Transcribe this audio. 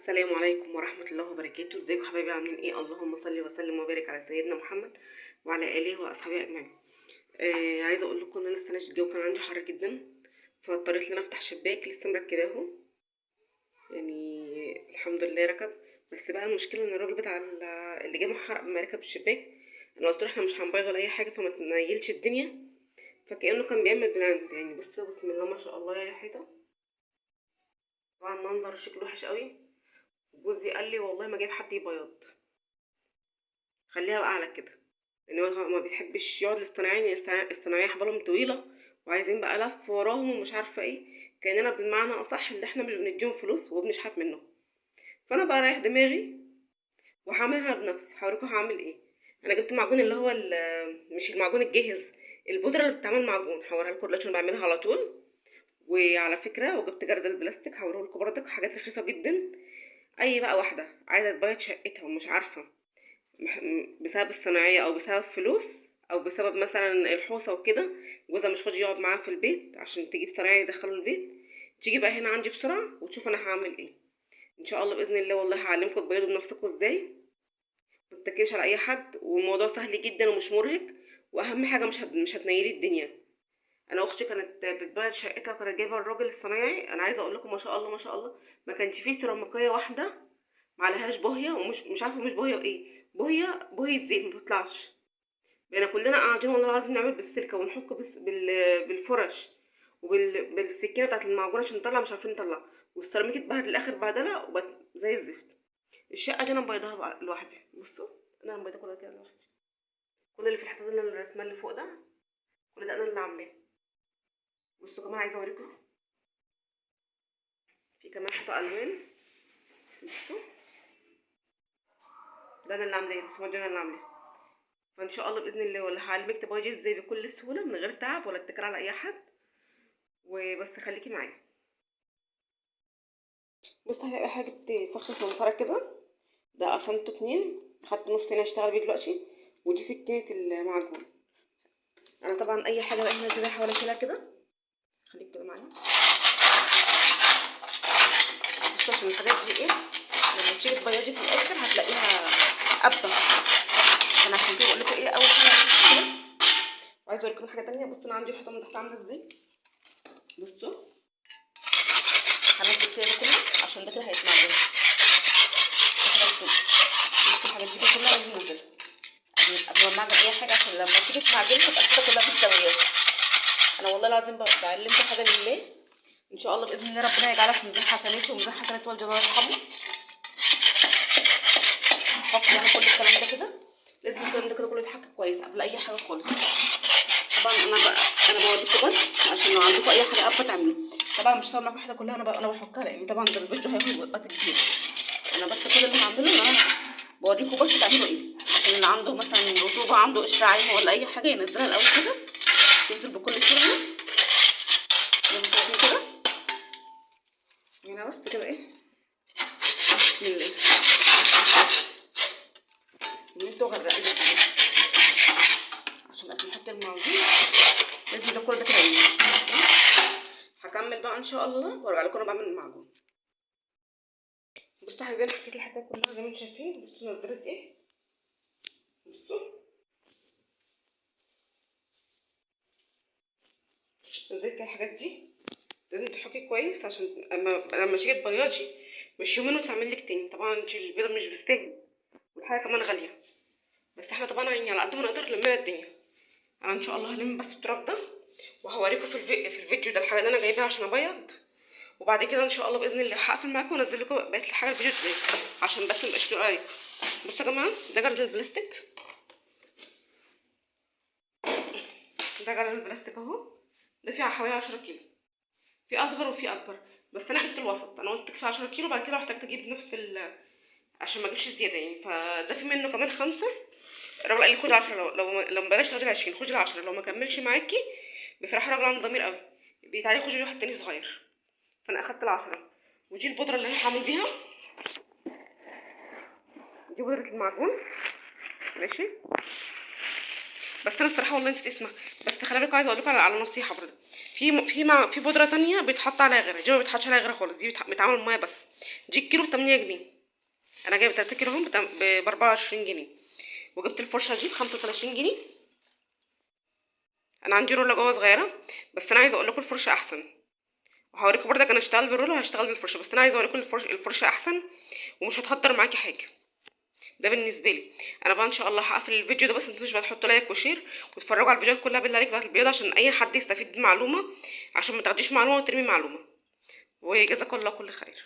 السلام عليكم ورحمة الله وبركاته. ازيكم حبايبي؟ عاملين ايه؟ اللهم صل وسلم وبارك على سيدنا محمد وعلى اله واصحابه اجمعين. عايزه اقول لكم ان انا السنه الجو كان عندي حر جدا، فاضطريت ان انا افتح شباك لسه مركباه، يعني الحمد لله ركب. بس بقى المشكله ان الراجل بتاع اللي جه محرق ما ركب الشباك. انا قلت له احنا مش هنبيض ولا اي حاجه فما تنيلش الدنيا، فكانه كان بيعمل بلاند. يعني بصوا بسم الله ما شاء الله يا حيطه، طبعا منظر شكله وحش قوي. جوزي قال لي والله ما جايب حد يبيض، خليها بقى على كده، لان هو ما بيحبش يقعد الاصطناعيين. الصناعيه حبالهم طويله وعايزين بقى لف وراهم ومش عارفه ايه، كاننا بالمعنى اصح اللي احنا مش بنديهم فلوس وبنشحت منهم. فانا بقى رايح دماغي وهعملها بنفسي. هوريكم هعمل ايه. انا جبت معجون اللي هو مش المعجون الجاهز، البودره اللي بتتعمل معجون. هوريها لكم دلوقتي، انا بعملها على طول. وعلى فكره وجبت جردل البلاستيك، هوريه لكم برضك، حاجات رخيصه جدا. اي بقى واحده عايزه تبيض شقتها ومش عارفه بسبب الصناعية او بسبب فلوس او بسبب مثلا الحوسه وكده، جوزها مش فاضي يقعد معاها في البيت عشان تجيب صنايعي يدخله البيت، تيجي بقى هنا عندي بسرعه وتشوف انا هعمل ايه. ان شاء الله باذن الله والله هعلمكم تبيضوا بنفسكم ازاي، ما تتكلوش على اي حد، والموضوع سهل جدا ومش مرهق. واهم حاجه مش هتنيلي الدنيا. انا اختي كانت بتبيض شقتها، كانت جايبه الراجل الصنايعي. انا عايزه اقول لكم ما شاء الله ما شاء الله، ما كانش فيه سيراميكيه واحده معلهاش بوهيه، ومش مش عارفه مش بوهيه وايه، بوهيه زيت ما بتطلعش. بقينا كلنا قاعدين والله العظيم نعمل بالسلكه ونحك بالفرش بالسكينه بتاعت المعجون عشان نطلع، مش عارفين نطلع. والسيراميك اتبهدل الاخر بهدله وبقت زي الزفت. الشقه دي انا مبيضاها بقى لوحدي. بصوا انا مبيضاها كلها كده لوحدي، كل اللي في الحته اللي انا رسمها اللي فوق ده، كل ده انا اللي عاملاه. بصوا كمان عايزه اوريكم في كمان حته الوان. بصوا ده انا اللي عاملاه، الرسومات دي انا اللي عاملاها. فان شاء الله باذن الله والله هعلمك تبيضي ازاي بكل سهوله من غير تعب ولا اتكال على اي حد. وبس خليكي معايا. بص هيبقى حاجه فخ صنفره كده، ده قسمته اتنين، خدت نص هنا اشتغل بيه دلوقتي. ودي سكينه المعجون. انا طبعا اي حاجه بقى هنا كده هحاول اشيلها كده. خليك كده معايا. بص عشان الحاجات دي ايه، لما تيجي تبيضي في الاخر هتلاقيها قبضه. انا عشان كده بقول لكم ايه، اول حاجه كده. وعايزه اوريكم حاجه تانية. بصوا انا عندي الحيطه من تحت عامله ازاي. بصوا هنزل كده كله عشان ده كده هيتمعجن. بصوا الحاجات دي كلها لازم ننزلها قبل ما نعمل اي حاجه، عشان لما تيجي تمعجنها تبقى كده كلها مستويه. انا والله العظيم بعلمكم حاجه لله، ان شاء الله باذن الله ربنا يجعلها في ميزان حسناتي وميزان حسنات والدي الله يرحمه. هحط يعني كل الكلام ده كده، لازم الكلام ده كده كله يتحك كويس قبل اي حاجه خالص. طبعا انا بوريكم بس عشان لو عندكم اي حاجه قبل تعملوا. طبعا مش هصور معاكم الحاجه كلها، انا بحكها لان طبعا ده الفيديو هياخد وقت كتير. انا بس كل اللي هعمله ان انا بوريكم بس تعملوا ايه، عشان اللي عنده مثلا رطوبه، عنده قشر عين ولا اي حاجه، ينزلها الاول كده، ينزل بكل سهوله كده. هنا بس كده ايه، بسم الله، بسم الله غرقي عشان قبل ما احط المعجون لازم ده كله ده كده ينزل. هكمل بقى ان شاء الله وارجع لكم انا بعمل المعجون. بصوا يا حبايبي، انا حطيت الحاجات كلها زي ما انتم شايفين. بصوا نزلت ايه، بصوا نزلت الحاجات دي. لازم تحكي كويس عشان لما تيجي تبيضي مش يومين وتعمل لك تاني. طبعا البيضه مش بالسهل والحاجه كمان غاليه، بس احنا طبعا يعني على قد ما نقدر لمينا الدنيا. انا ان شاء الله هلم بس التراب ده وهوريكم في الفيديو ده الحاجه اللي انا جايباها عشان ابيض. وبعد كده ان شاء الله باذن الله هقفل معاكم وانزل لكم بقيه الحاجه الفيديو ازاي، عشان بس مبقاش تقول عليكم. بصوا يا جماعه، ده جرد البلاستيك، ده جرد البلاستيك اهو. ده فيه حوالي 10 كيلو، في اصغر وفي اكبر، بس انا جبت الوسط. انا قلت كفايه 10 كيلو، بعد كده احتاج اجيب نفس عشان ما اجيبش زياده يعني. فده في منه كمان 5. الراجل قال لي خدي 10، لو بلاش تاخدي 20، خدي 10 لو ما كملش معاكي. بصراحه راجل عنده ضمير قوي، بيتعالي خدي واحد تاني صغير. فانا اخدت ال10. ودي البودره اللي انا هعمل بيها، دي بودره المعجون ماشي. بس انا الصراحه والله نسيت اسمها، بس خلي بالكم عايزه اقول لكم على نصيحه برضه. في بودره تانية بيتحط عليها غيرها، دي ما بيتحطش عليها غيرها خالص، دي بتتعمل ميه بس. دي الكيلو ب8 جنيه. انا جايبه 3 كيلو هم ب24 جنيه. وجبت الفرشه دي ب35 جنيه. انا عندي روله جوه صغيره، بس انا عايزه اقول لكم الفرشه احسن. وهوريكم برضك انا هشتغل بالروله وهشتغل بالفرشه، بس انا عايزه اوريكم الفرشه احسن ومش هتهدر معاكي حاجه. ده بالنسبه لي. انا بقى ان شاء الله هقفل الفيديو ده، بس متنسوش بقى تحطوا لايك وشير وتتفرجوا على الفيديوهات كلها بالله عليك بتاعت البيض، عشان اي حد يستفيد بمعلومه، عشان ما تاخديش معلومه وترمي معلومه. وجزاك الله كل خير.